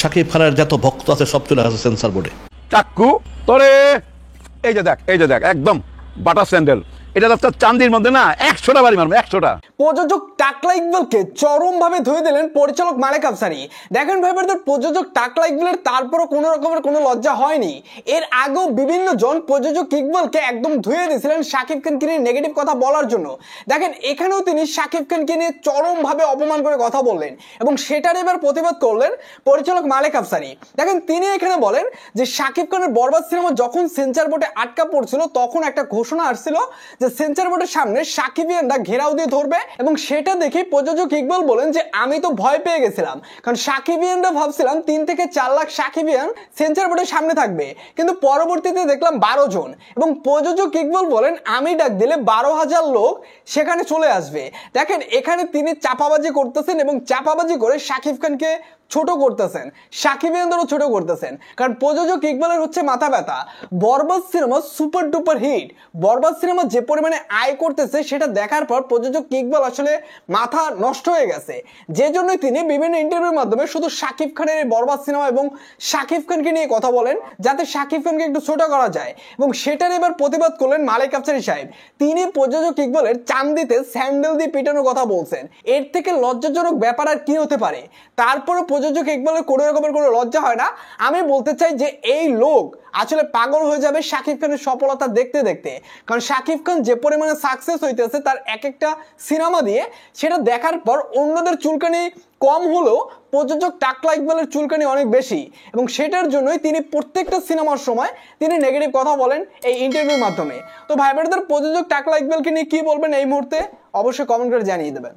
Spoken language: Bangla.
শাকিব খানের যত ভক্ত আছে সব চলে আসে সেন্সার বোর্ডে। চাক্কু তোরে, এই যে দেখ, এই যে দেখ, একদম বাটার স্যান্ডেল। এটা তো চান্দির মধ্যে না 100টা বাড়ি মারবো, 100টা। প্রযোজক টাকলা ইকবালকে চরমভাবে ধুয়ে দিলেন পরিচালক মালেক আফসারী। দেখেন ভাই ব্রাদার, প্রযোজক টাকলা ইকবালের তারপরও কোনো রকমের কোনো লজ্জা হয়নি। এর আগেও বিভিন্ন জন প্রযোজক ইকবালকে একদম ধুয়ে দিয়েছিলেন শাকিব খানকে নিয়ে নেগেটিভ কথা বলার জন্য। দেখেন এখানেও তিনি শাকিব খানকে নিয়ে চরমভাবে অপমান করে কথা বললেন এবং সেটার এবার প্রতিবাদ করলেন পরিচালক মালেক আফসারী। দেখেন তিনি এখানে বলেন যে শাকিব খানের বরবাদ সিনেমা যখন সেন্সর বোর্ডে আটকা পড়ছিল তখন একটা ঘোষণা আসছিল যে সেন্সর বোর্ডের সামনে সাকিবিয়ানরা ঘেরাও দিয়ে ধরবে, এবং সেটা দেখে প্রযোজক ইকবাল বলেন যে আমি তো ভয় পেয়ে গেছিলাম, কারণ সাকিবিয়ানরা ভাবছিলাম 3 থেকে 4 লাখ সাকিবিয়ান সেন্সর বোর্ডের সামনে থাকবে, কিন্তু পরবর্তীতে দেখলাম 12 জন। এবং প্রযোজক ইকবাল বলেন আমি ডাক দিলে 12,000 লোক সেখানে চলে আসবে। দেখেন এখানে তিনি চাপাবাজি করতেছেন এবং চাপাবাজি করে শাকিব খানকে ছোট করতেছেন, সাকিবিয়ানদেরও ছোট করতেছেন, কারণ প্রযোজক ইকবালের হচ্ছে মাথা ব্যথা। বরবাদ সিনেমা সুপার ডুপার হিট, বরবাদ সিনেমা যে পরিমাণে আয় করতেছে সেটা দেখার পর প্রযোজক ইকবাল আসলে মাথা নষ্ট হয়ে গেছে, যে জন্যই তিনি বিভিন্ন ইন্টারভিউর মাধ্যমে শুধু শাকিব খানের বরবাদ সিনেমা এবং শাকিব খানকে নিয়ে কথা বলেন যাতে শাকিব খানকে একটু ছোট করা যায়, এবং সেটার এবার প্রতিবাদ করলেন মালেক আফসারী সাহেব। তিনি প্রযোজক ইকবালের চান্দিতে স্যান্ডেল দিয়ে পিটানোর কথা বলছেন। এর থেকে লজ্জাজনক ব্যাপার আর কি হতে পারে? তারপরে প্রযোজক ইকবালের কোনো রকমের কোনো লজ্জা হয় না। আমি বলতে চাই যে এই লোক আসলে পাগল হয়ে যাবে শাকিব খানের সফলতা দেখতে দেখতে, কারণ শাকিব খান যে পরিমাণে সাকসেস হইতেছে তার এক একটা সিনেমা দিয়ে, সেটা দেখার পর অন্যদের চুলকানি কম হলেও প্রযোজক টাকলা ইকবালের চুলকানি অনেক বেশি, এবং সেটার জন্যই তিনি প্রত্যেকটা সিনেমার সময় তিনি নেগেটিভ কথা বলেন এই ইন্টারভিউর মাধ্যমে। তো ভাই ব্রাদার, প্রযোজক টাকলা ইকবালকে নিয়ে কি বলবেন এই মুহূর্তে অবশ্যই কমেন্ট করে জানিয়ে দেবেন।